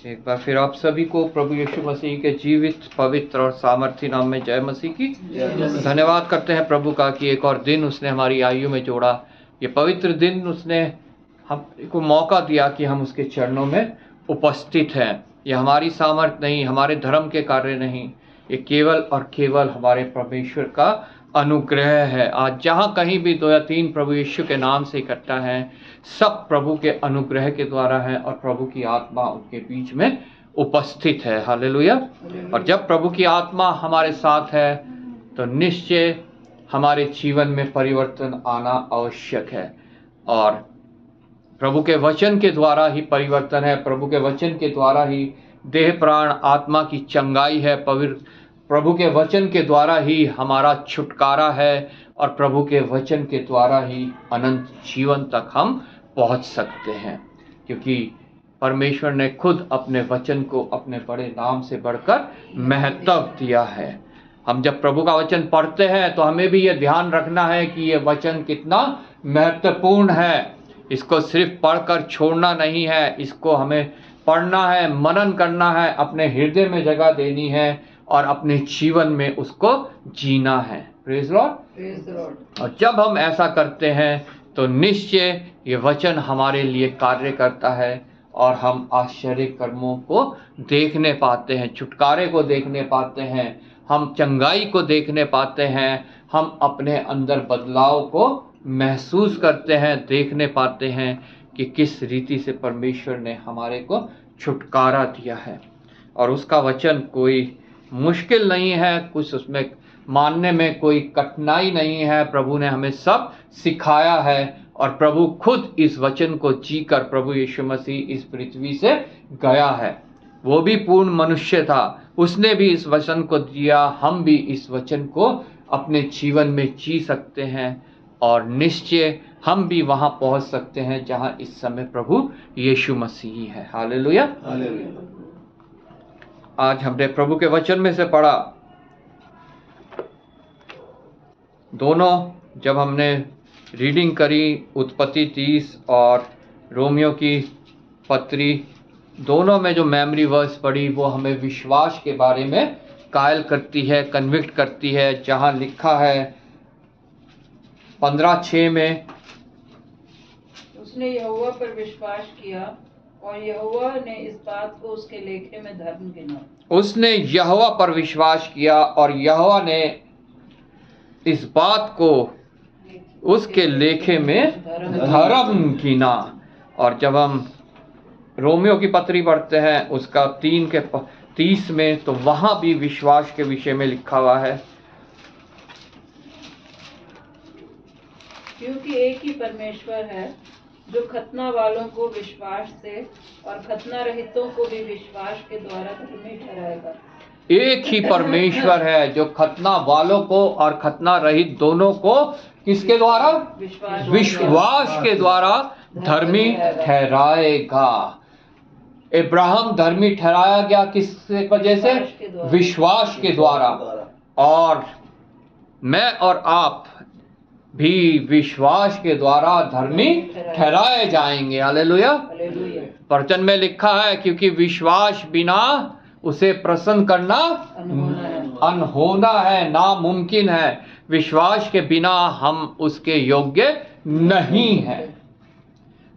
एक बार फिर आप सभी को प्रभु यीशु मसीह के जीवित, पवित्र और सामर्थी नाम में जय मसीह की। धन्यवाद करते हैं प्रभु का कि एक और दिन उसने हमारी आयु में जोड़ा। ये पवित्र दिन उसने हमको मौका दिया कि हम उसके चरणों में उपस्थित हैं। ये हमारी सामर्थ नहीं, हमारे धर्म के कार्य नहीं, ये केवल और केवल हमारे परमेश्वर का अनुग्रह है। आज जहाँ कहीं भी 2 या 3 प्रभु यीशु के नाम से इकट्ठा हैं, सब प्रभु के अनुग्रह के द्वारा है और प्रभु की आत्मा उनके बीच में उपस्थित है। हालेलुया। और जब प्रभु की आत्मा हमारे साथ है तो निश्चय हमारे जीवन में परिवर्तन आना आवश्यक है। और प्रभु के वचन के द्वारा ही परिवर्तन है, प्रभु के वचन के द्वारा ही देह प्राण आत्मा की चंगाई है, प्रभु के वचन के द्वारा ही हमारा छुटकारा है और प्रभु के वचन के द्वारा ही अनंत जीवन तक हम पहुंच सकते हैं। क्योंकि परमेश्वर ने खुद अपने वचन को अपने बड़े नाम से बढ़कर महत्व दिया है। हम जब प्रभु का वचन पढ़ते हैं तो हमें भी ये ध्यान रखना है कि ये वचन कितना महत्वपूर्ण है। इसको सिर्फ पढ़कर छोड़ना नहीं है, इसको हमें पढ़ना है, मनन करना है, अपने हृदय में जगह देनी है और अपने जीवन में उसको जीना है। Praise Lord. और जब हम ऐसा करते हैं तो निश्चय ये वचन हमारे लिए कार्य करता है और हम आश्चर्य कर्मों को देखने पाते हैं, छुटकारे को देखने पाते हैं, हम चंगाई को देखने पाते हैं, हम अपने अंदर बदलाव को महसूस करते हैं, देखने पाते हैं कि किस रीति से परमेश्वर ने हमारे को छुटकारा दिया है। और उसका वचन कोई मुश्किल नहीं है, कुछ उसमें मानने में कोई कठिनाई नहीं है। प्रभु ने हमें सब सिखाया है और प्रभु खुद इस वचन को जीकर प्रभु यीशु मसीह इस पृथ्वी से गया है। वो भी पूर्ण मनुष्य था, उसने भी इस वचन को दिया। हम भी इस वचन को अपने जीवन में जी सकते हैं और निश्चय हम भी वहां पहुंच सकते हैं जहां इस समय प्रभु यीशु मसीह है। हालेलुया। आज हमने प्रभु के वचन में से पढ़ा, दोनों जब हमने रीडिंग करी, उत्पत्ति 30 और रोमियो की पत्री, दोनों में जो मेमोरी वर्स पढ़ी वो हमें विश्वास के बारे में कायल करती है, कन्विक्ट करती है। जहां लिखा है 15:6 में, उसने यहोवा पर विश्वास किया और यहोवा ने इस बात को उसके लेखे में धर्म गिना। उसने यहोवा पर विश्वास किया और यहोवा ने इस बात को उसके लेखे में धर्म गिना। और जब हम रोमियो की पत्री पढ़ते हैं उसका 3 के 30 में, तो वहां भी विश्वास के विषय में लिखा हुआ है, क्योंकि एक ही परमेश्वर है जो खतना वालों को विश्वास से और खतना रहितों को भी विश्वास के द्वारा धर्मी ठहराएगा। एक ही परमेश्वर है जो खतना वालों को और खतना रहित दोनों को किसके द्वारा? विश्वास के द्वारा धर्मी ठहराएगा। इब्राहिम धर्मी ठहराया गया किस वजह से? विश्वास के द्वारा। और मैं और आप भी विश्वास के द्वारा धर्मी ठहराए जाएंगे। हालेलुया। वचन में लिखा है, क्योंकि विश्वास बिना उसे प्रसन्न करना अनहोना है, नामुमकिन है। विश्वास के बिना हम उसके योग्य नहीं हैं।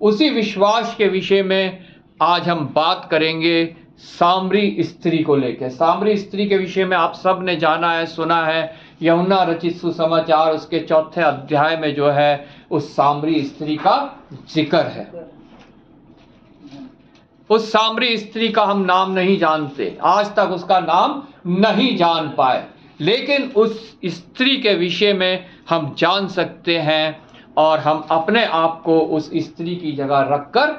उसी विश्वास के विषय में आज हम बात करेंगे, सामरी स्त्री को लेकर। सामरी स्त्री के विषय में आप सब ने जाना है, सुना है। यूहन्ना रचित सुसमाचार उसके 4थे अध्याय में जो है उस सामरी स्त्री का जिक्र है। उस सामरी स्त्री का हम नाम नहीं जानते, आज तक उसका नाम नहीं जान पाए, लेकिन उस स्त्री के विषय में हम जान सकते हैं और हम अपने आप को उस स्त्री की जगह रखकर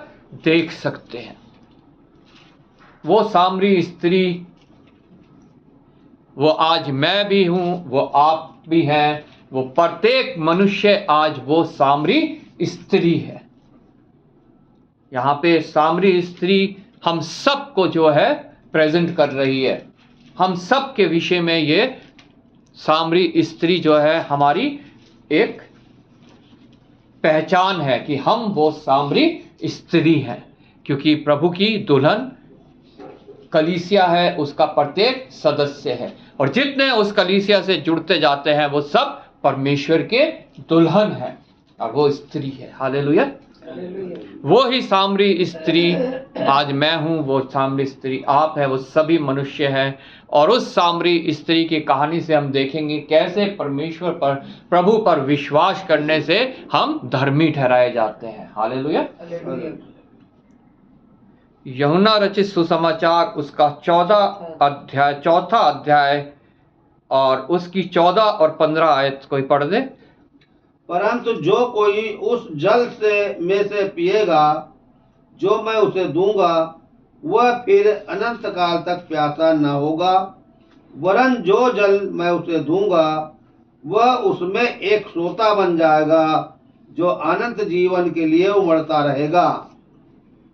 देख सकते हैं। वो सामरी स्त्री, वो आज मैं भी हूं, वो आप भी हैं, वो प्रत्येक मनुष्य आज वो सामरी स्त्री है। यहां पे सामरी स्त्री हम सबको जो है प्रेजेंट कर रही है। हम सब के विषय में ये सामरी स्त्री जो है हमारी एक पहचान है कि हम वो सामरी स्त्री हैं, क्योंकि प्रभु की दुल्हन कलीसिया है उसका प्रत्येक सदस्य है, और जितने उस कलीसिया से जुड़ते जाते हैं वो सब परमेश्वर के दुल्हन है, और वो स्त्री है। हालेलुया। वो ही सामरी स्त्री आज मैं हूं, वो सामरी स्त्री आप है, वो सभी मनुष्य है। और उस सामरी स्त्री की कहानी से हम देखेंगे कैसे परमेश्वर पर, प्रभु पर विश्वास करने से हम धर्मी ठहराए जाते हैं। हालेलुया। यूहन्ना रचित सुसमाचार उसका 4था अध्याय और उसकी 14 और 15 आयत कोई पढ़ दे। परंतु जो कोई उस जल में से पिएगा जो मैं उसे दूंगा, वह फिर अनंत काल तक प्यासा न होगा, वरन जो जल मैं उसे दूंगा वह उसमें एक सोता बन जाएगा जो अनंत जीवन के लिए उमड़ता रहेगा।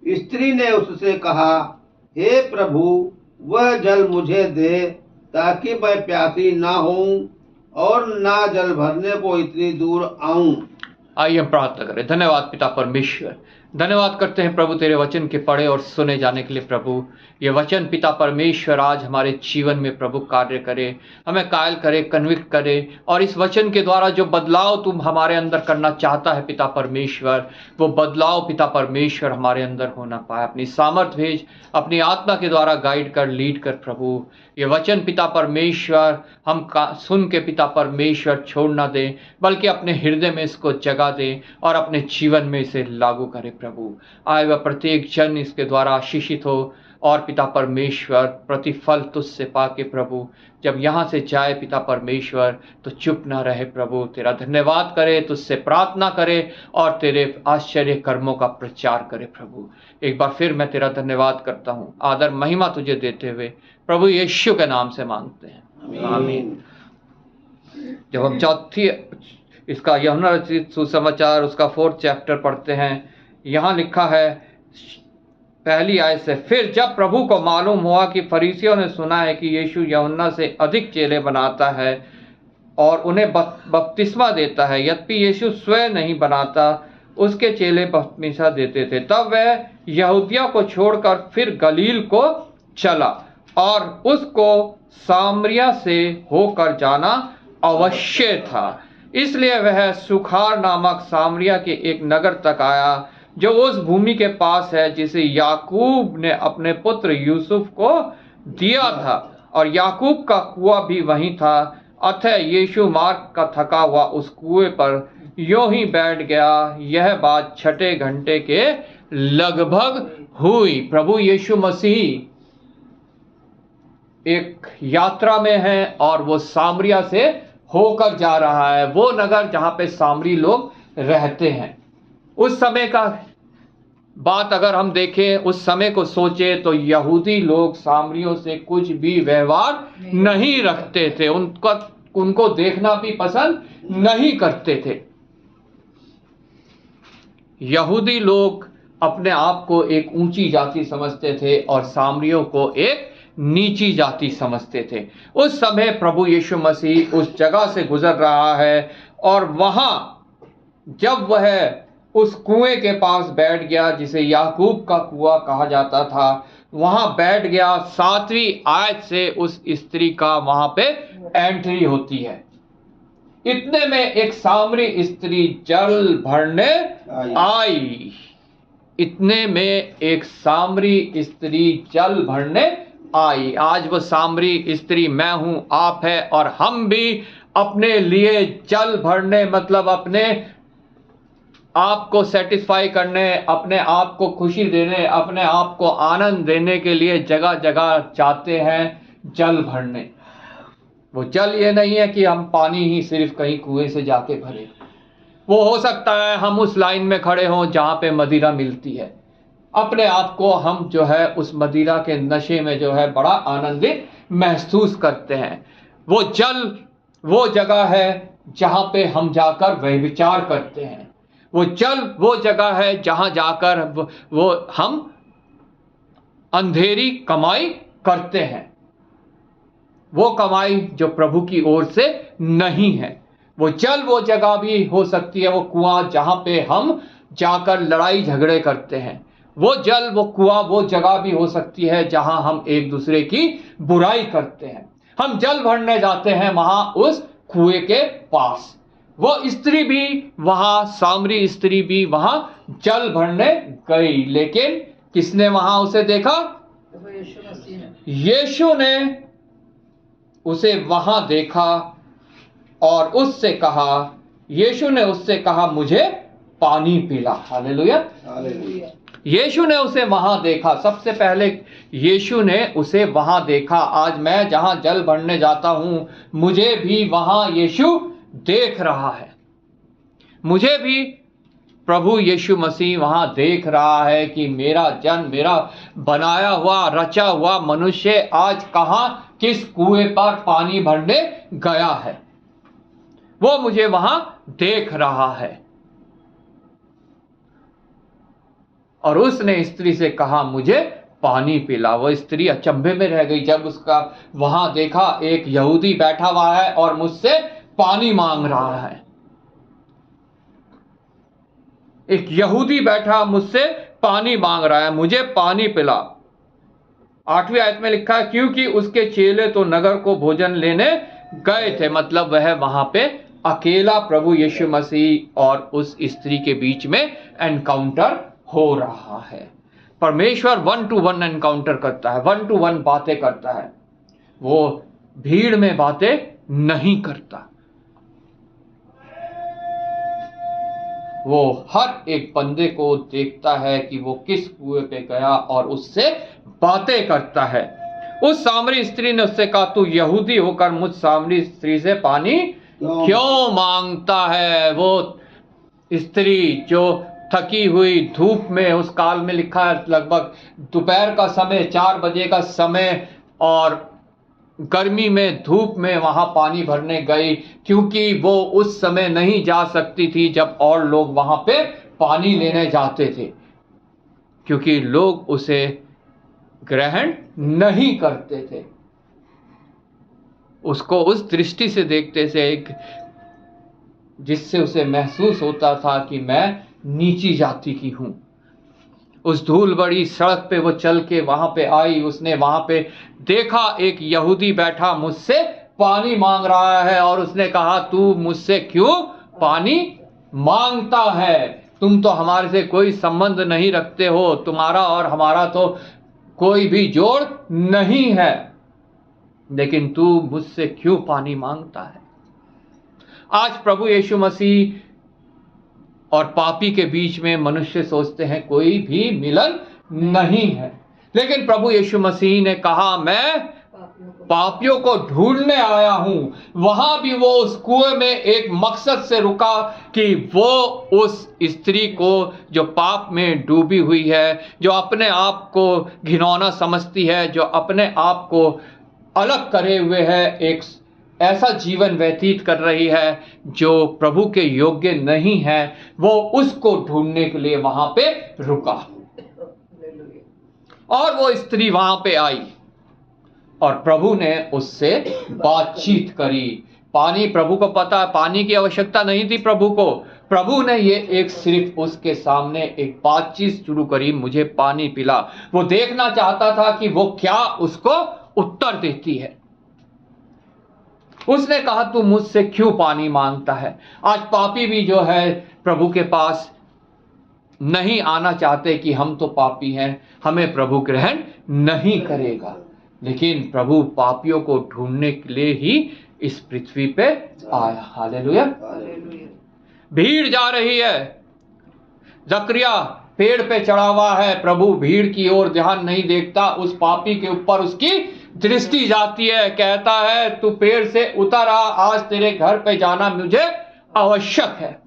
स्त्री ने उससे कहा, हे प्रभु, वह जल मुझे दे ताकि मैं प्यासी ना हूँ और ना जल भरने को इतनी दूर आऊं। आइए हम प्रार्थना करें। धन्यवाद पिता परमेश्वर, धन्यवाद करते हैं प्रभु तेरे वचन के पढ़े और सुने जाने के लिए। प्रभु ये वचन पिता परमेश्वर आज हमारे जीवन में प्रभु कार्य करे, हमें कायल करे, कन्विक्ट करे, और इस वचन के द्वारा जो बदलाव तुम हमारे अंदर करना चाहता है पिता परमेश्वर, वो बदलाव पिता परमेश्वर हमारे अंदर होना पाए। अपनी सामर्थ भेज, अपनी आत्मा के द्वारा गाइड कर, लीड कर प्रभु। ये वचन पिता परमेश्वर हम सुन के पिता परमेश्वर छोड़ ना दें, बल्कि अपने हृदय में इसको जगा दें और अपने जीवन में इसे लागू करें प्रभु। आए वह प्रत्येक जन इसके द्वारा आशीषित हो, और पिता परमेश्वर प्रतिफल तुझसे पाके प्रभु जब यहाँ से जाए पिता परमेश्वर तो चुप ना रहे प्रभु, तेरा धन्यवाद करे, तुझसे प्रार्थना करे और तेरे आश्चर्य कर्मों का प्रचार करे प्रभु। एक बार फिर मैं तेरा धन्यवाद करता हूँ, आदर महिमा तुझे देते हुए प्रभु यीशु के नाम से मांगते हैं, आमीन। जब हम चौथी इसका यूहन्ना रचित सुसमाचार उसका 4th चैप्टर पढ़ते हैं, यहाँ लिखा है पहली आयत से, फिर जब प्रभु को मालूम हुआ कि फरीसियों ने सुना है कि यीशु यूहन्ना से अधिक चेले बनाता है और उन्हें बपतिस्मा देता है, यद्यपि यीशु स्वयं नहीं बनाता, उसके चेले बपतिस्मा देते थे, तब वह यहूदिया को छोड़कर फिर गलील को चला और उसको सामरिया से होकर जाना अवश्य था। इसलिए वह सुखार नामक सामरिया के एक नगर तक आया जो उस भूमि के पास है जिसे याकूब ने अपने पुत्र यूसुफ को दिया था, और याकूब का कुआं भी वहीं था। अतः यीशु मार्ग का थका हुआ उस कुएं पर यूं ही बैठ गया। यह बात 6 घंटे के लगभग हुई। प्रभु यीशु मसीह एक यात्रा में है और वो सामरिया से होकर जा रहा है, वो नगर जहां पे सामरी लोग रहते हैं। उस समय का बात अगर हम देखें, उस समय को सोचे तो यहूदी लोग सामरियों से कुछ भी व्यवहार नहीं रखते थे, उनको देखना भी पसंद नहीं करते थे। यहूदी लोग अपने आप को एक ऊंची जाति समझते थे और सामरियों को एक नीची जाति समझते थे। उस समय प्रभु यीशु मसीह उस जगह से गुजर रहा है और वहां जब वह उस कुएं के पास बैठ गया जिसे याकूब का कुआं कहा जाता था, वहां बैठ गया, 7वीं आयत से उस स्त्री का वहां पे एंट्री होती है। इतने में एक सामरी स्त्री जल भरने आई। इतने में एक सामरी स्त्री जल भरने आई। आज वो सामरी स्त्री मैं हूं, आप है, और हम भी अपने लिए जल भरने मतलब अपने आप को सेटिस्फाई करने, अपने आप को खुशी देने, अपने आप को आनंद देने के लिए जगह जगह जाते हैं जल भरने। वो जल ये नहीं है कि हम पानी ही सिर्फ कहीं कुएं से जाके भरे, वो हो सकता है हम उस लाइन में खड़े हों जहां पे मदिरा मिलती है, अपने आप को हम जो है उस मदिरा के नशे में जो है बड़ा आनंदित महसूस करते हैं। वो जल वो जगह है जहां पे हम जाकर वह विचार करते हैं। वो जल वो जगह है जहां जाकर वो हम अंधेरी कमाई करते हैं, वो कमाई जो प्रभु की ओर से नहीं है। वो जल वो जगह भी हो सकती है, वो कुआं जहां पे हम जाकर लड़ाई झगड़े करते हैं। वो जल, वो कुआं, वो जगह भी हो सकती है जहां हम एक दूसरे की बुराई करते हैं। हम जल भरने जाते हैं वहां उस कुएं के पास। वो स्त्री भी वहां, सामरी स्त्री भी वहां जल भरने गई, लेकिन किसने वहां उसे देखा? वो यीशु मसीह ने। यीशु ने उसे वहां देखा और उससे कहा, यीशु ने उससे कहा मुझे पानी पिला। हालेलुया। हालेलुया। यीशु ने उसे वहां देखा। सबसे पहले यीशु ने उसे वहां देखा। आज मैं जहां जल भरने जाता हूं, मुझे भी वहां यीशु देख रहा है। मुझे भी प्रभु यीशु मसीह वहां देख रहा है कि मेरा जन, मेरा बनाया हुआ, रचा हुआ मनुष्य आज कहां, किस कुएं पर पानी भरने गया है। वो मुझे वहां देख रहा है। और उसने स्त्री से कहा मुझे पानी पिला। वो स्त्री अचंभे में रह गई जब उसका वहां देखा एक यहूदी बैठा हुआ है और मुझसे पानी मांग रहा है। एक यहूदी बैठा मुझसे पानी मांग रहा है, मुझे पानी पिला। 8वीं आयत में लिखा है, क्योंकि उसके चेले तो नगर को भोजन लेने गए थे। मतलब वह वहां पे अकेला प्रभु यीशु मसीह और उस स्त्री के बीच में एनकाउंटर हो रहा है। परमेश्वर 1-to-1 एनकाउंटर करता है, 1-to-1 बातें करता है। वो भीड़ में बातें नहीं करता। वो हर एक बंदे को देखता है कि वो किस कुएं पे गया और उससे बातें करता है। उस सामरी स्त्री ने उससे कहा, तू यहूदी होकर मुझ सामरी स्त्री से पानी क्यों मांगता है? वो स्त्री जो थकी हुई धूप में, उस काल में लिखा है लगभग दोपहर का समय, 4 बजे का समय, और गर्मी में धूप में वहां पानी भरने गई, क्योंकि वो उस समय नहीं जा सकती थी जब और लोग वहां पे पानी लेने जाते थे, क्योंकि लोग उसे ग्रहण नहीं करते थे। उसको उस दृष्टि से देखते थे जिससे उसे महसूस होता था कि मैं नीची जाति की हूं। उस धूल बड़ी सड़क पे वो चल के वहां पे आई। उसने वहां पे देखा एक यहूदी बैठा मुझसे पानी मांग रहा है और उसने कहा, तू मुझसे क्यों पानी मांगता है? तुम तो हमारे से कोई संबंध नहीं रखते हो, तुम्हारा और हमारा तो कोई भी जोड़ नहीं है, लेकिन तू मुझसे क्यों पानी मांगता है? आज प्रभु यीशु मसीह और पापी के बीच में मनुष्य सोचते हैं कोई भी मिलन नहीं है, लेकिन प्रभु यीशु मसीह ने कहा, मैं पापियों को ढूंढने आया हूं। वहां भी वो उस कुएं में एक मकसद से रुका कि वो उस स्त्री को जो पाप में डूबी हुई है, जो अपने आप को घिनौना समझती है, जो अपने आप को अलग करे हुए है, एक ऐसा जीवन व्यतीत कर रही है जो प्रभु के योग्य नहीं है, वो उसको ढूंढने के लिए वहां पे रुका। और वो स्त्री वहां पे आई और प्रभु ने उससे बातचीत करी। पानी, प्रभु को पता, पानी की आवश्यकता नहीं थी प्रभु को। प्रभु ने ये एक सिर्फ उसके सामने एक बातचीत शुरू करी, मुझे पानी पिला। वो देखना चाहता था कि वो क्या उसको उत्तर देती है। उसने कहा, तू मुझसे क्यों पानी मांगता है? आज पापी भी जो है प्रभु के पास नहीं आना चाहते कि हम तो पापी हैं, हमें प्रभु ग्रहण नहीं करेगा, लेकिन प्रभु पापियों को ढूंढने के लिए ही इस पृथ्वी पे आया। हालेलुया। भीड़ जा रही है, जकरिया पेड़ पे चढ़ा हुआ है, प्रभु भीड़ की ओर ध्यान नहीं देखता, उस पापी के ऊपर उसकी दृष्टि जाती है, कहता है, तू पेड़ से उतर आ, आज तेरे घर पे जाना मुझे आवश्यक है।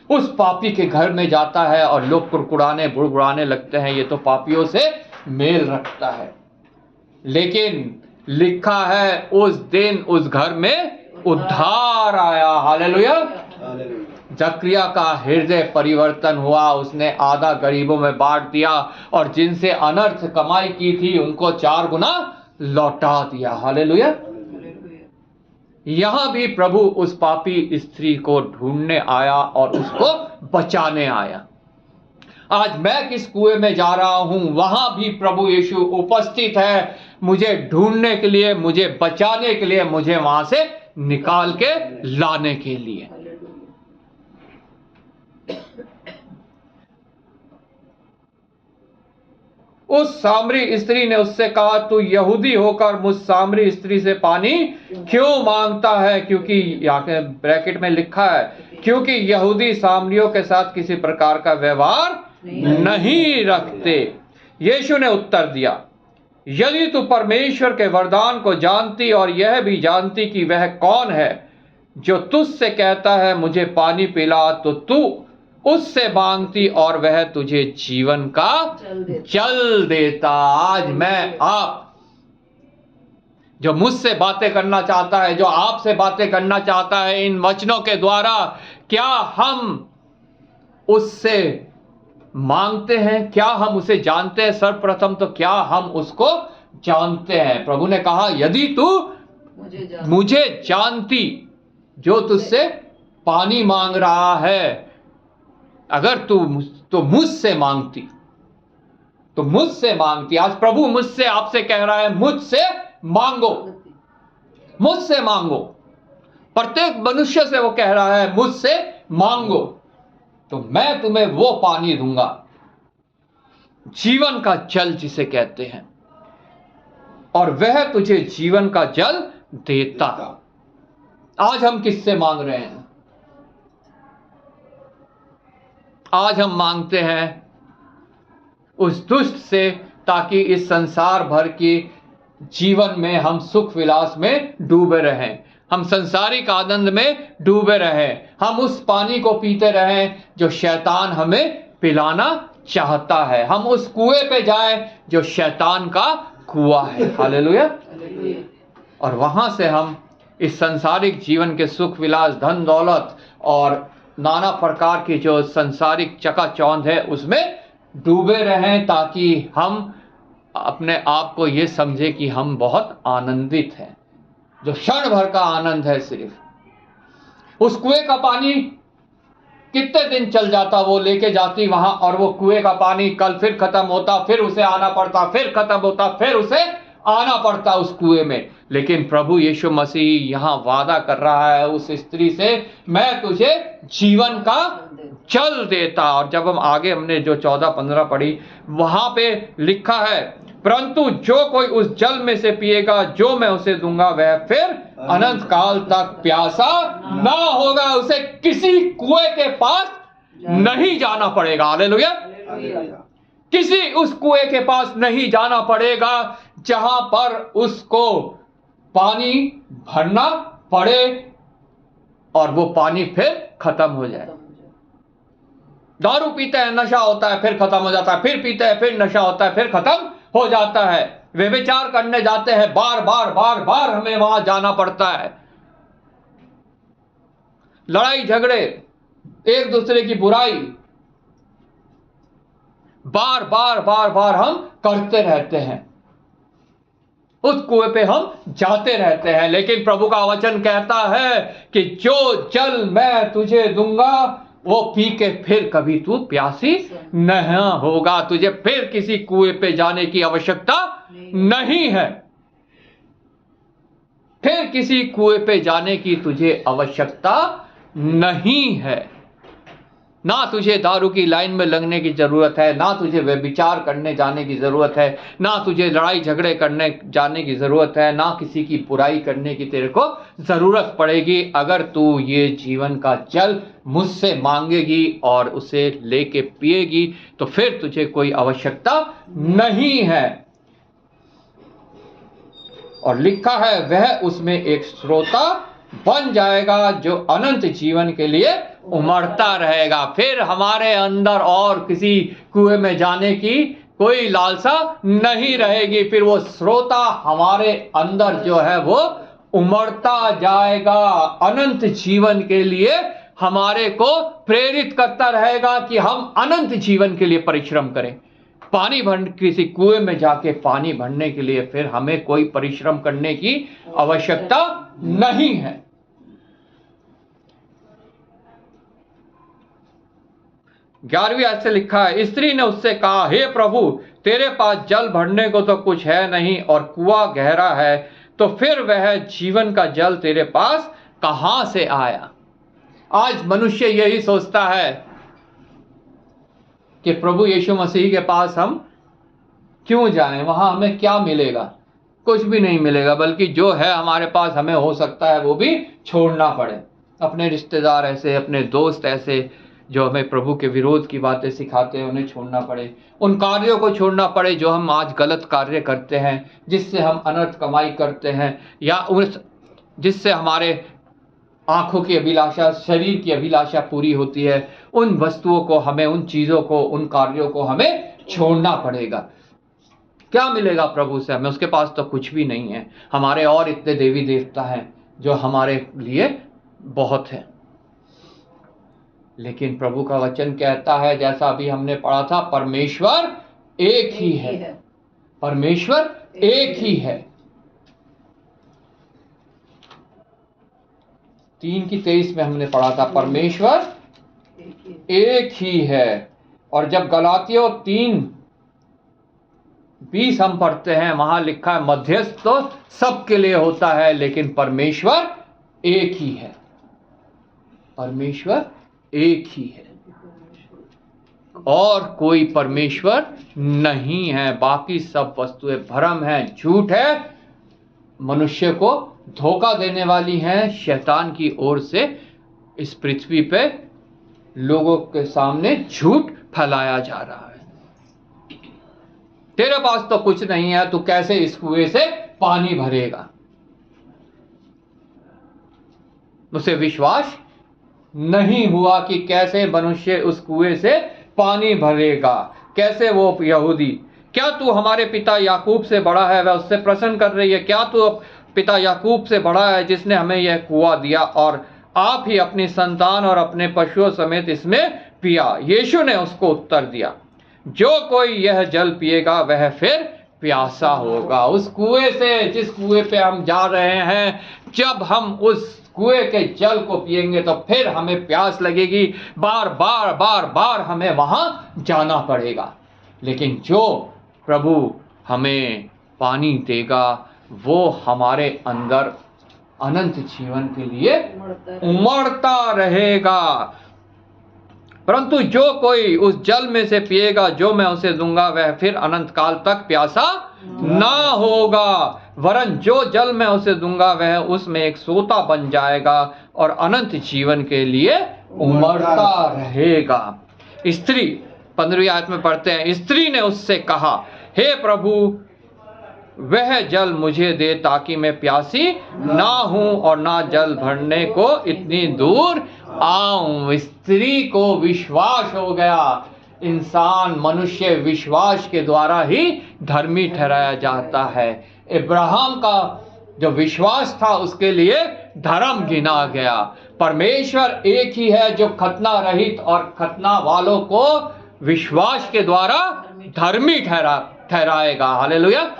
उस पापी के घर में जाता है और लोग कुड़कुड़ाने बुड़बुड़ाने लगते हैं, ये तो पापियों से मेल रखता है। लेकिन लिखा है उस दिन उस घर में उद्धार आया। हालेलुया। जकरिया का हृदय परिवर्तन हुआ, उसने आधा गरीबों में बांट दिया और जिनसे अनर्थ कमाई की थी उनको 4 गुना लौटा दिया। हालेलुया। यहां भी प्रभु उस पापी स्त्री को ढूंढने आया और उसको बचाने आया। आज मैं किस कुएं में जा रहा हूं, वहां भी प्रभु यीशु उपस्थित है, मुझे ढूंढने के लिए, मुझे बचाने के लिए, मुझे वहां से निकाल के लाने के लिए। उस सामरी स्त्री ने उससे कहा, तू यहूदी होकर मुझ सामरी स्त्री से पानी क्यों मांगता है? क्योंकि यहाँ के ब्रैकेट में लिखा है, क्योंकि यहूदी सामरियों के साथ किसी प्रकार का व्यवहार नहीं रखते। यीशु ने उत्तर दिया, यदि तू परमेश्वर के वरदान को जानती और यह भी जानती कि वह कौन है जो तुझसे कहता है मुझे पानी पिला, तो तू उससे मांगती और वह तुझे जीवन का जल देता। आज मैं आप जो मुझसे बातें करना चाहता है, जो आपसे बातें करना चाहता है इन वचनों के द्वारा, क्या हम उससे मांगते हैं? क्या हम उसे जानते हैं? सर्वप्रथम तो क्या हम उसको जानते हैं? प्रभु ने कहा, यदि तू मुझे जानती, जो तुझसे पानी मांग रहा है, अगर तू तो मुझसे मांगती, तो मुझसे मांगती। आज प्रभु मुझसे, आपसे कह रहा है, मुझसे मांगो, मुझसे मांगो। प्रत्येक मनुष्य से वो कह रहा है, मुझसे मांगो तो मैं तुम्हें वो पानी दूंगा, जीवन का जल जिसे कहते हैं, और वह तुझे जीवन का जल देता। आज हम किससे मांग रहे हैं? आज हम मांगते हैं उस दुष्ट से, ताकि इस संसार भर के जीवन में हम सुख विलास में डूबे रहें, हम संसारिक आनंद में डूबे रहें, हम उस पानी को पीते रहें जो शैतान हमें पिलाना चाहता है, हम उस कुएं पे जाएं जो शैतान का कुआं है। हालेलुया। और वहां से हम इस संसारिक जीवन के सुख विलास, धन दौलत और नाना प्रकार की जो संसारिक चकाचौंध है उसमें डूबे रहें, ताकि हम अपने आप को ये समझे कि हम बहुत आनंदित हैं, जो क्षण भर का आनंद है। सिर्फ उस कुएं का पानी कितने दिन चल जाता, वो लेके जाती वहां, और वो कुएं का पानी कल फिर खत्म होता, फिर उसे आना पड़ता, फिर खत्म होता, फिर उसे आना पड़ता उस कुएं में। लेकिन प्रभु यीशु मसीह यहां वादा कर रहा है उस स्त्री से, मैं तुझे जीवन का जल देता। और जब हम आगे हमने जो 14-15 पढ़ी, वहां पे लिखा है, परंतु जो कोई उस जल में से पिएगा जो मैं उसे दूंगा, वह फिर अनंत काल तक प्यासा ना होगा, उसे किसी कुएं के पास नहीं जाना पड़ेगा। हालेलुया। किसी उस कुएं के पास नहीं जाना पड़ेगा जहां पर उसको पानी भरना पड़े और वो पानी फिर खत्म हो जाए। दारू पीते हैं, नशा होता है, फिर खत्म हो जाता है, फिर पीते हैं, फिर नशा होता है, फिर खत्म हो जाता है। व्यभिचार करने जाते हैं, बार बार बार बार हमें वहां जाना पड़ता है। लड़ाई झगड़े, एक दूसरे की बुराई, बार बार बार बार हम करते रहते हैं, उस कुएं पे हम जाते रहते हैं। लेकिन प्रभु का वचन कहता है कि जो जल मैं तुझे दूंगा वो पी के फिर कभी तू प्यासी नहीं होगा, तुझे फिर किसी कुएं पे जाने की आवश्यकता नहीं है, फिर किसी कुएं पे जाने की तुझे आवश्यकता नहीं है। ना तुझे दारू की लाइन में लगने की जरूरत है, ना तुझे व्यभिचार करने जाने की जरूरत है, ना तुझे लड़ाई झगड़े करने जाने की जरूरत है, ना किसी की बुराई करने की तेरे को जरूरत पड़ेगी। अगर तू ये जीवन का जल मुझसे मांगेगी और उसे लेके पिएगी तो फिर तुझे कोई आवश्यकता नहीं है। और लिखा है, वह उसमें एक स्रोता बन जाएगा जो अनंत जीवन के लिए उमड़ता रहेगा। फिर हमारे अंदर और किसी कुएं में जाने की कोई लालसा नहीं रहेगी, फिर वो स्रोता हमारे अंदर जो है वो उमड़ता जाएगा, अनंत जीवन के लिए हमारे को प्रेरित करता रहेगा कि हम अनंत जीवन के लिए परिश्रम करें। पानी भर, किसी कुएं में जाके पानी भरने के लिए फिर हमें कोई परिश्रम करने की आवश्यकता नहीं है। 11वीं आयत से लिखा है, स्त्री ने उससे कहा, हे प्रभु, तेरे पास जल भरने को तो कुछ है नहीं और कुआं गहरा है, तो फिर वह जीवन का जल तेरे पास कहां से आया? आज मनुष्य यही सोचता है कि प्रभु यीशु मसीह के पास हम क्यों जाएं, वहां हमें क्या मिलेगा? कुछ भी नहीं मिलेगा, बल्कि जो है हमारे पास हमें हो सकता है वो भी छोड़ना पड़े। अपने रिश्तेदार ऐसे, अपने दोस्त ऐसे जो हमें प्रभु के विरोध की बातें सिखाते हैं, उन्हें छोड़ना पड़े। उन कार्यों को छोड़ना पड़े जो हम आज गलत कार्य करते हैं, जिससे हम अनर्थ कमाई करते हैं, या उस जिससे हमारे आंखों की अभिलाषा, शरीर की अभिलाषा पूरी होती है। उन वस्तुओं को हमें, उन चीजों को, उन कार्यों को हमें छोड़ना पड़ेगा। क्या मिलेगा प्रभु से हमें? उसके पास तो कुछ भी नहीं है। हमारे और इतने देवी देवता हैं जो हमारे लिए बहुत है। लेकिन प्रभु का वचन कहता है, जैसा अभी हमने पढ़ा था, परमेश्वर एक ही है। परमेश्वर एक ही है। 3:23 में हमने पढ़ा था, परमेश्वर एक ही है। और जब गलातियों 3:20 हम पढ़ते हैं, वहां लिखा है, मध्यस्थ तो सबके लिए होता है, लेकिन परमेश्वर एक ही है। परमेश्वर एक ही है और कोई परमेश्वर नहीं है। बाकी सब वस्तुएं भ्रम है, झूठ है, मनुष्य को धोखा देने वाली हैं। शैतान की ओर से इस पृथ्वी पे लोगों के सामने झूठ फैलाया जा रहा है। तेरे पास तो कुछ नहीं है, तू कैसे इस कुएं से पानी भरेगा? उसे विश्वास नहीं हुआ कि कैसे मनुष्य उस कुएं से पानी भरेगा। कैसे वो यहूदी, क्या तू हमारे पिता याकूब से बड़ा है? वह उससे प्रश्न कर रही है, क्या तू पिता याकूब से बड़ा है जिसने हमें यह कुआं दिया और आप ही अपनी संतान और अपने पशुओं समेत इसमें पिया? यीशु ने उसको उत्तर दिया, जो कोई यह जल पिएगा वह फिर प्यासा होगा। उस कुएं से, जिस कुएं पे हम जा रहे हैं, जब हम उस कुएं के जल को पिएंगे तो फिर हमें प्यास लगेगी। बार बार बार बार हमें वहां जाना पड़ेगा। लेकिन जो प्रभु हमें पानी देगा वो हमारे अंदर अनंत जीवन के लिए उमड़ता रहेगा। परंतु जो कोई उस जल में से पिएगा जो मैं उसे दूंगा, वह फिर अनंत काल तक प्यासा ना होगा, वरन जो जल मैं उसे दूंगा वह उसमें एक सोता बन जाएगा और अनंत जीवन के लिए उमड़ता रहेगा। स्त्री 15वीं आयत में पढ़ते हैं, स्त्री ने उससे कहा, हे प्रभु, वह जल मुझे दे ताकि मैं प्यासी ना हूं और ना जल भरने को इतनी दूर आऊं। स्त्री को विश्वास हो गया। इंसान, मनुष्य विश्वास के द्वारा ही धर्मी ठहराया जाता है। इब्राहिम का जो विश्वास था उसके लिए धर्म गिना गया। परमेश्वर एक ही है जो खतना रहित और खतना वालों को विश्वास के द्वारा धर्मी ठहराएगा। हालेलुया।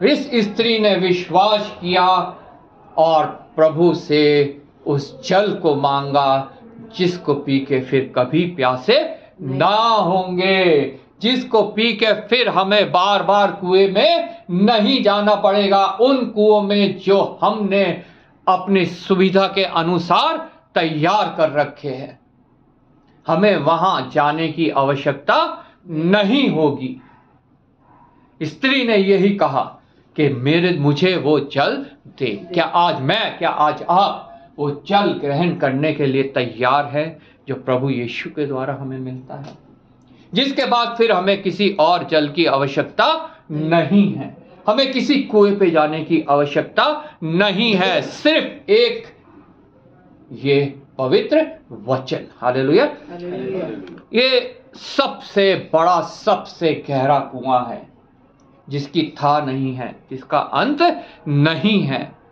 इस स्त्री ने विश्वास किया और प्रभु से उस जल को मांगा जिसको पी के फिर कभी प्यासे ना होंगे, जिसको पी के फिर हमें बार बार कुएं में नहीं जाना पड़ेगा। उन कुओं में जो हमने अपनी सुविधा के अनुसार तैयार कर रखे हैं, हमें वहां जाने की आवश्यकता नहीं होगी। स्त्री ने यही कहा कि मुझे वो जल दे। क्या आज आप वो जल ग्रहण करने के लिए तैयार है जो प्रभु यीशु के द्वारा हमें मिलता है, जिसके बाद फिर हमें किसी और जल की आवश्यकता नहीं है, हमें किसी कुएं पे जाने की आवश्यकता नहीं है, सिर्फ एक ये पवित्र वचन। हालेलुया। ये सबसे बड़ा, सबसे गहरा कुआं है जिसकी था नहीं है, जिसका अंत नहीं है।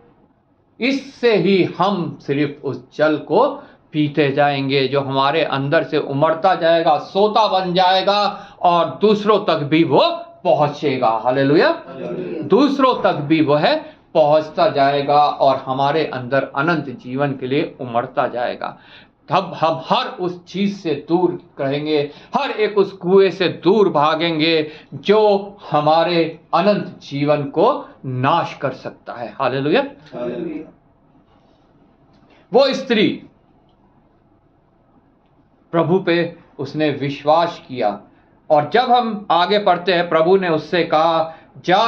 इससे ही हम सिर्फ उस जल को पीते जाएंगे जो हमारे अंदर से उमड़ता जाएगा, सोता बन जाएगा और दूसरों तक भी वो पहुंचेगा। हालेलुया। दूसरों तक भी वह पहुंचता जाएगा और हमारे अंदर अनंत जीवन के लिए उमड़ता जाएगा। तब हम हर उस चीज से दूर रहेंगे, हर एक उस कुएं से दूर भागेंगे जो हमारे अनंत जीवन को नाश कर सकता है। हालेलुया। वो स्त्री प्रभु पे उसने विश्वास किया, और जब हम आगे पढ़ते हैं, प्रभु ने उससे कहा, जा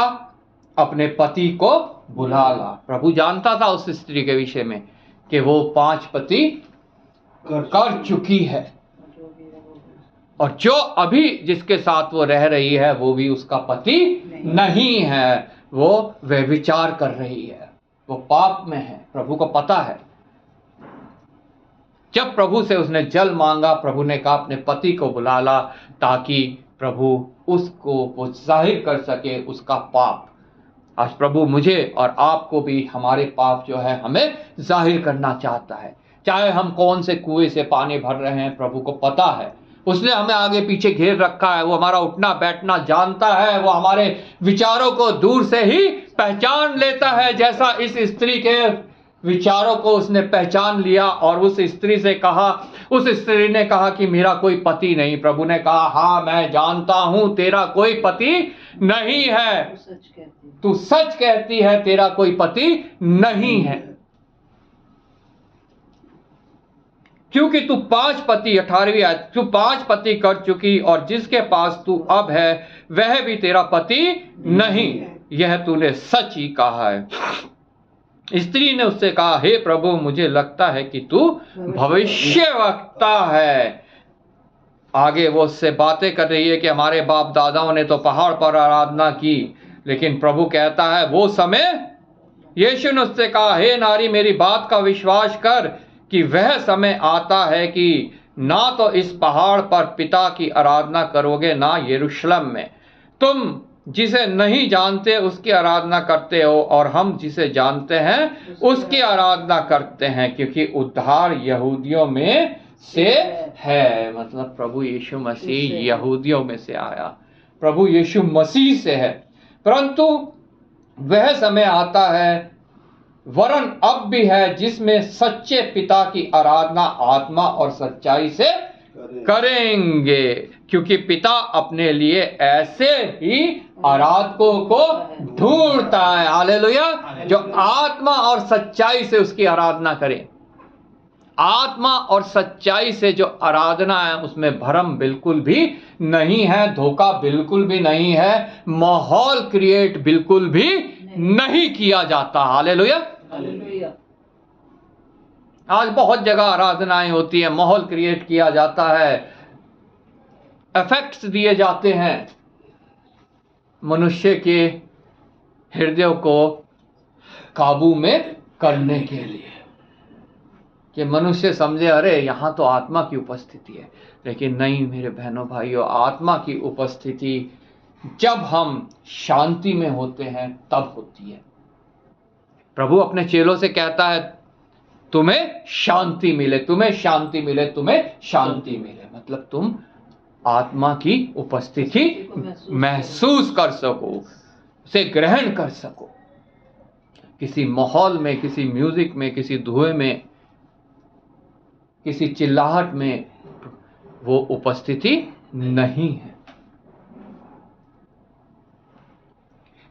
अपने पति को बुला ला। प्रभु जानता था उस स्त्री के विषय में कि वो 5 पति कर चुकी है, और जो अभी जिसके साथ वो रह रही है वो भी उसका पति नहीं है, वो व्यभिचार कर रही है, वो पाप में है, प्रभु को पता है। जब प्रभु से उसने जल मांगा, प्रभु ने कहा अपने पति को बुला ला, ताकि प्रभु उसको वो जाहिर कर सके उसका पाप। आज प्रभु मुझे और आपको भी हमारे पाप जो है हमें जाहिर करना चाहता है। चाहे हम कौन से कुएं से पानी भर रहे हैं, प्रभु को पता है। उसने हमें आगे पीछे घेर रखा है, वो हमारा उठना बैठना जानता है, वो हमारे विचारों को दूर से ही पहचान लेता है। जैसा इस स्त्री के विचारों को उसने पहचान लिया और उस स्त्री से कहा, उस स्त्री ने कहा कि मेरा कोई पति नहीं। प्रभु ने कहा, हाँ मैं जानता हूं तेरा कोई पति नहीं है, तू सच कहती है, तेरा कोई पति नहीं है, क्योंकि तू 5 पति, 18वीं आयत, तू 5 पति कर चुकी, और जिसके पास तू अब है वह भी तेरा पति नहीं, यह तूने सच ही कहा है। स्त्री ने उससे कहा, हे प्रभु, मुझे लगता है कि तू भविष्यवक्ता है। आगे वो उससे बातें कर रही है कि हमारे बाप दादाओं ने तो पहाड़ पर आराधना की, लेकिन प्रभु कहता है वो समय, यीशु ने उससे कहा, हे नारी, मेरी बात का विश्वास कर कि वह समय आता है कि ना तो इस पहाड़ पर पिता की आराधना करोगे, ना यरूशलेम में। तुम जिसे नहीं जानते उसकी आराधना करते हो, और हम जिसे जानते हैं उसकी आराधना करते हैं, क्योंकि उद्धार यहूदियों में से है। मतलब प्रभु यीशु मसीह यहूदियों में से आया, प्रभु यीशु मसीह से है। परंतु वह समय आता है, वरन अब भी है, जिसमें सच्चे पिता की आराधना आत्मा और सच्चाई से करेंगे, क्योंकि पिता अपने लिए ऐसे ही आराधकों को ढूंढता है। हालेलुया। जो आत्मा और सच्चाई से उसकी आराधना करें। आत्मा और सच्चाई से जो आराधना है उसमें भ्रम बिल्कुल भी नहीं है, धोखा बिल्कुल भी नहीं है, माहौल क्रिएट बिल्कुल भी नहीं किया जाता। हालेलुया। आज बहुत जगह आराधनाएं होती है, माहौल क्रिएट किया जाता है, इफेक्ट्स दिए जाते हैं मनुष्य के हृदयों को काबू में करने के लिए, कि मनुष्य समझे अरे यहां तो आत्मा की उपस्थिति है। लेकिन नहीं मेरे बहनों भाइयों, आत्मा की उपस्थिति जब हम शांति में होते हैं तब होती है। प्रभु अपने चेलों से कहता है, तुम्हें शांति मिले, तुम्हें शांति मिले, तुम्हें शांति मिले। मतलब तुम आत्मा की उपस्थिति महसूस कर सको, उसे ग्रहण कर सको। किसी माहौल में, किसी म्यूजिक में, किसी धुएं में, किसी चिल्लाहट में वो उपस्थिति नहीं है।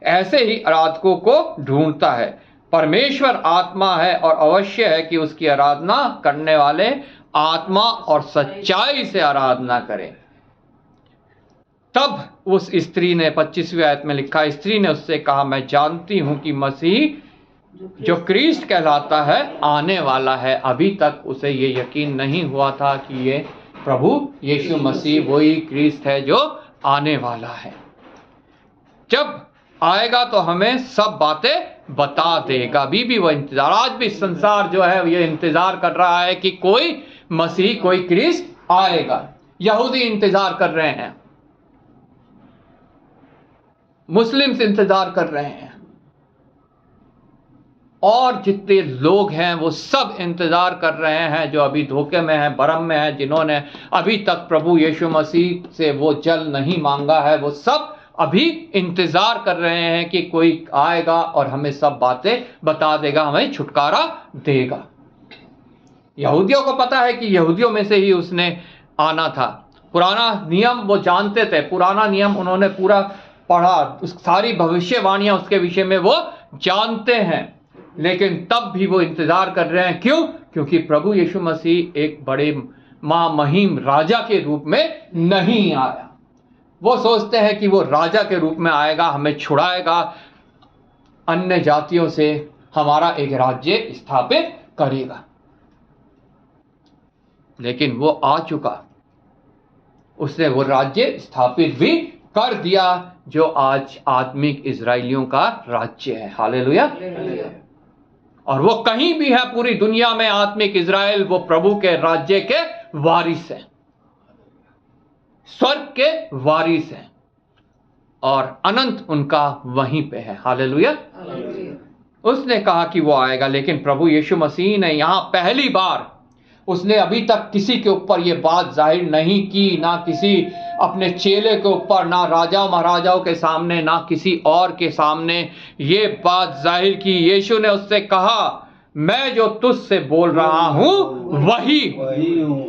ऐसे ही आराधकों को ढूंढता है। परमेश्वर आत्मा है और अवश्य है कि उसकी आराधना करने वाले आत्मा और सच्चाई से आराधना करें। तब उस स्त्री ने 25वीं आयत में लिखा, स्त्री ने उससे कहा, मैं जानती हूं कि मसीह जो क्रिस्ट कहलाता है आने वाला है। अभी तक उसे ये यकीन नहीं हुआ था कि ये प्रभु यीशु मसीह वही क्रिस्ट है जो आने वाला है। जब आएगा तो हमें सब बातें बता देगा। अभी भी वो इंतजार, आज भी संसार जो है ये इंतजार कर रहा है कि कोई मसीह, कोई क्रिस्ट आएगा। यहूदी इंतजार कर रहे हैं, मुस्लिम्स इंतजार कर रहे हैं, और जितने लोग हैं वो सब इंतजार कर रहे हैं जो अभी धोखे में हैं, भरम में हैं, जिन्होंने अभी तक प्रभु यीशु मसीह से वो जल नहीं मांगा है, वो सब अभी इंतजार कर रहे हैं कि कोई आएगा और हमें सब बातें बता देगा, हमें छुटकारा देगा। यहूदियों को पता है कि यहूदियों में से ही उसने आना था। पुराना नियम वो जानते थे, पुराना नियम उन्होंने पूरा पढ़ा, उस सारी भविष्यवाणियां उसके विषय में वो जानते हैं, लेकिन तब भी वो इंतजार कर रहे हैं। क्यों? क्योंकि प्रभु यीशु मसीह एक बड़े महामहिम राजा के रूप में नहीं आया। वो सोचते हैं कि वो राजा के रूप में आएगा, हमें छुड़ाएगा, अन्य जातियों से हमारा एक राज्य स्थापित करेगा। लेकिन वो आ चुका, उसने वो राज्य स्थापित भी कर दिया जो आज आत्मिक इजराइलियों का राज्य है। हालेलुया। और वो कहीं भी है पूरी दुनिया में, आत्मिक इजराइल वो प्रभु के राज्य के वारिस है, स्वर्ग के वारिस है, और अनंत उनका वहीं पे है। हालेलुया। उसने कहा कि वो आएगा, लेकिन प्रभु यीशु मसीह ने यहां पहली बार, उसने अभी तक किसी के ऊपर ये बात जाहिर नहीं की, ना किसी अपने चेले के ऊपर, ना राजा महाराजाओं के सामने, ना किसी और के सामने ये बात जाहिर की। यीशु ने उससे कहा, मैं जो तुझसे बोल रहा हूं वही हूं।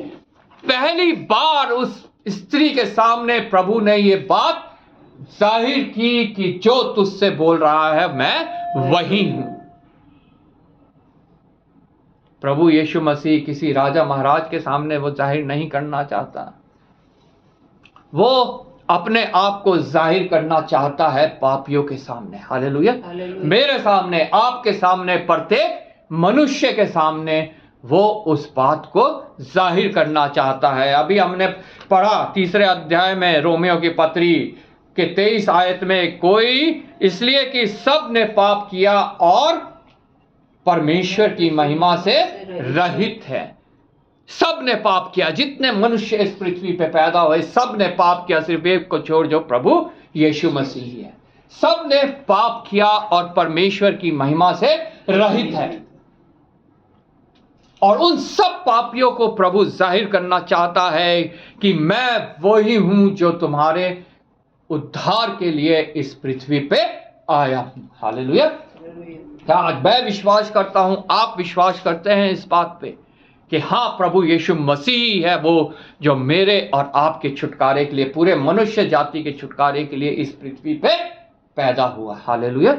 पहली बार उस स्त्री के सामने प्रभु ने ये बात जाहिर की कि जो तुझसे बोल रहा है मैं वही हूं। प्रभु यीशु मसीह किसी राजा महाराज के सामने वो जाहिर नहीं करना चाहता, वो अपने आप को जाहिर करना चाहता है पापियों के सामने। हालेलुया। मेरे सामने, आपके सामने, प्रत्येक मनुष्य के सामने वो उस बात को जाहिर करना चाहता है। अभी हमने पढ़ा 3 अध्याय में रोमियो की पत्री के 23 आयत में, कोई इसलिए कि सब ने पाप किया और परमेश्वर की महिमा से रहित है। सब ने पाप किया, जितने मनुष्य इस पृथ्वी पे पैदा हुए सब ने पाप किया, सिर्फ एक को छोड़ जो प्रभु यीशु मसीह है। सब ने पाप किया और परमेश्वर की महिमा से रहित है, और उन सब पापियों को प्रभु जाहिर करना चाहता है कि मैं वही हूं जो तुम्हारे उद्धार के लिए इस पृथ्वी पे आया हूं। हालेलुया। क्या आज मैं विश्वास करता हूं, आप विश्वास करते हैं इस बात पे कि हाँ, प्रभु यीशु मसीह है वो जो मेरे और आपके छुटकारे के लिए, पूरे मनुष्य जाति के छुटकारे के लिए इस पृथ्वी पे पैदा हुआ। हालेलुया।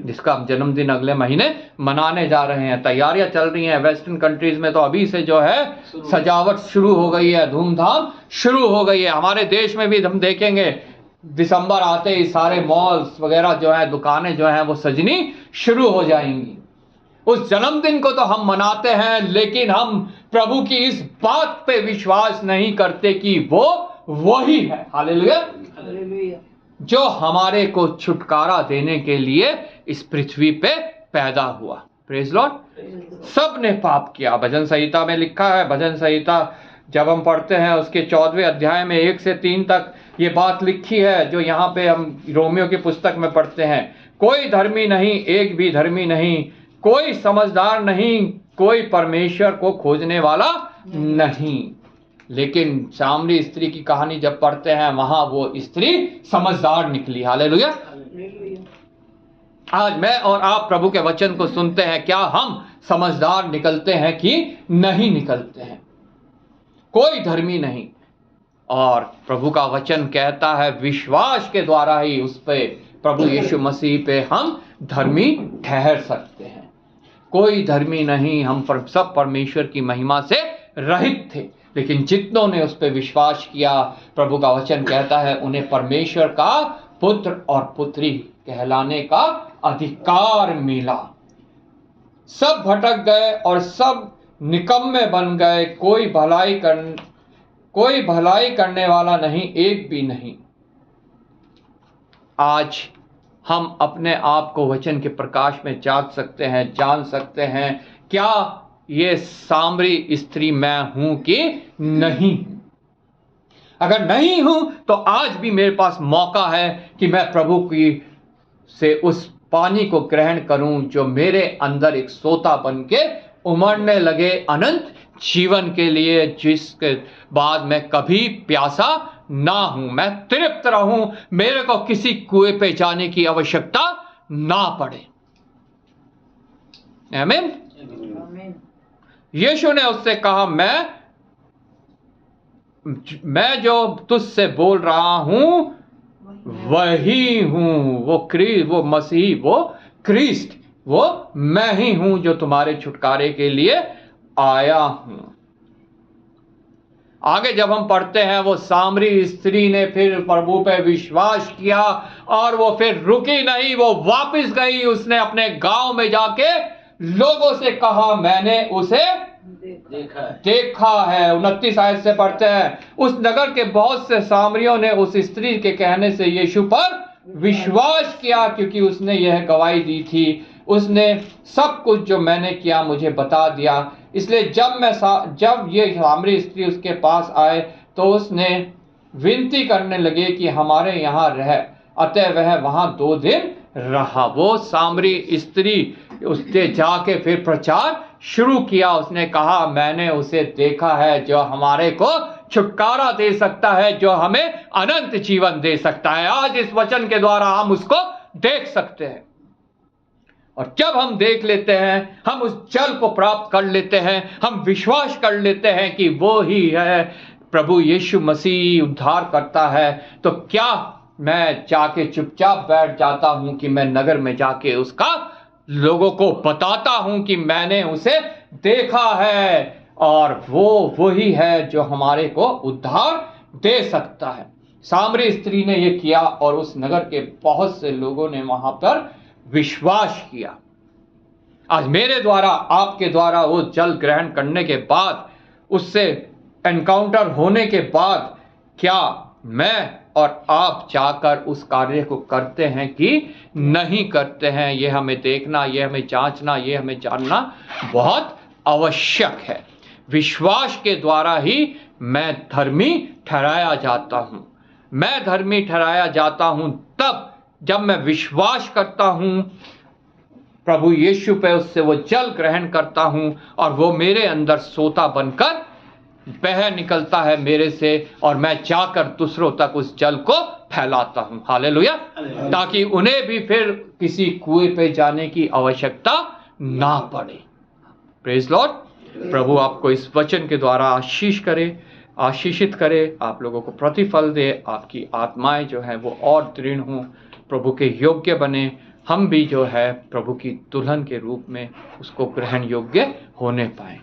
जिसका हम जन्मदिन अगले महीने मनाने जा रहे हैं। तैयारियां चल रही हैं वेस्टर्न कंट्रीज में, तो अभी से जो है सजावट शुरू हो गई है, धूमधाम शुरू हो गई है। हमारे देश में भी हम देखेंगे दिसंबर आते ही सारे मॉल्स वगैरह जो है, दुकानें जो हैं वो सजनी शुरू हो जाएंगी। उस जन्मदिन को तो हम मनाते हैं, लेकिन हम प्रभु की इस बात पे विश्वास नहीं करते कि वो वही है। हालेलुया। जो हमारे को छुटकारा देने के लिए इस पृथ्वी पे पैदा हुआ। Praise Lord. सब ने पाप किया। भजन संहिता में लिखा है, भजन संहिता जब हम पढ़ते हैं उसके 14वें अध्याय में 1 से 3 तक ये बात लिखी है, जो यहाँ पे हम रोमियो की पुस्तक में पढ़ते हैं। कोई धर्मी नहीं, एक भी धर्मी नहीं, कोई समझदार नहीं, कोई परमेश्वर को खोजने वाला नहीं। लेकिन सामरी स्त्री की कहानी जब पढ़ते हैं, वहां वो स्त्री समझदार निकली। हालेलुया। आज मैं और आप प्रभु के वचन को सुनते हैं, क्या हम समझदार निकलते हैं कि नहीं निकलते हैं? कोई धर्मी नहीं, और प्रभु का वचन कहता है विश्वास के द्वारा ही उस पे, प्रभु यीशु मसीह पे हम धर्मी ठहर सकते हैं। कोई धर्मी नहीं, हम सब परमेश्वर की महिमा से रहित थे, लेकिन जितनों ने उस पे विश्वास किया, प्रभु का वचन कहता है उन्हें परमेश्वर का पुत्र और पुत्री कहलाने का अधिकार मिला। सब भटक गए और सब निकम्मे बन गए, कोई भलाई करने वाला नहीं, एक भी नहीं। आज हम अपने आप को वचन के प्रकाश में जाग सकते हैं, जान सकते हैं, क्या ये सामरी स्त्री मैं हूं कि नहीं? अगर नहीं हूं तो आज भी मेरे पास मौका है कि मैं प्रभु की से उस पानी को ग्रहण करूं जो मेरे अंदर एक सोता बन के उमड़ने लगे अनंत जीवन के लिए, जिसके बाद मैं कभी प्यासा ना हूं, मैं तृप्त रहूं, मेरे को किसी कुएं पे जाने की आवश्यकता ना पड़े। आमीन। यीशु ने उससे कहा, मैं जो तुझसे बोल रहा हूं वही हूं, वो मसीह, वो क्रिस्ट, वो मैं ही हूं जो तुम्हारे छुटकारे के लिए आया हूं। आगे जब हम पढ़ते हैं, वो सामरी स्त्री ने फिर प्रभु पे विश्वास किया और वो फिर रुकी नहीं, वो वापस गई। उसने अपने गांव में जाके लोगों से कहा, मैंने उसे देखा है। 29 आयत से पढ़ते हैं, उस नगर के बहुत से सामरियों ने उस स्त्री के कहने से यीशु पर विश्वास किया, क्योंकि उसने यह गवाही दी थी, उसने सब कुछ जो मैंने किया मुझे बता दिया। इसलिए जब ये सामरी स्त्री उसके पास आए तो उसने विनती करने लगे कि हमारे यहाँ रह। अतः वह वहां 2 दिन रहा। वो सामरी स्त्री उसने जाके फिर प्रचार शुरू किया। उसने कहा, मैंने उसे देखा है जो हमारे को छुटकारा दे सकता है, जो हमें अनंत जीवन दे सकता है। आज इस वचन के द्वारा हम उसको देख सकते हैं, और जब हम देख लेते हैं, हम उस जल को प्राप्त कर लेते हैं, हम विश्वास कर लेते हैं कि वो ही है प्रभु यीशु मसीह उद्धार करता है। तो क्या मैं जाके चुपचाप बैठ जाता हूं कि मैं नगर में जाके उसका लोगों को बताता हूं कि मैंने उसे देखा है और वो वही है जो हमारे को उद्धार दे सकता है। सामरी स्त्री ने यह किया और उस नगर के बहुत से लोगों ने वहां पर विश्वास किया। आज मेरे द्वारा, आपके द्वारा वो जल ग्रहण करने के बाद, उससे एनकाउंटर होने के बाद, क्या मैं और आप जाकर उस कार्य को करते हैं कि नहीं करते हैं? ये हमें देखना, ये हमें जांचना, ये हमें जानना बहुत आवश्यक है। विश्वास के द्वारा ही मैं धर्मी ठहराया जाता हूं। मैं धर्मी ठहराया जाता हूं तब जब मैं विश्वास करता हूं प्रभु यीशु पे, उससे वो जल ग्रहण करता हूं और वो मेरे अंदर सोता बनकर बह निकलता है मेरे से, और मैं जाकर दूसरों तक उस जल को फैलाता हूं। हालेलुया। ताकि उन्हें भी फिर किसी कुएं पे जाने की आवश्यकता ना पड़े। Praise Lord. प्रभु आपको इस वचन के द्वारा आशीष करे, आशीषित करे, आप लोगों को प्रतिफल दे, आपकी आत्माएं जो है वो और दृढ़ हों, प्रभु के योग्य बने, हम भी जो है प्रभु की दुल्हन के रूप में उसको ग्रहण योग्य होने पाएं।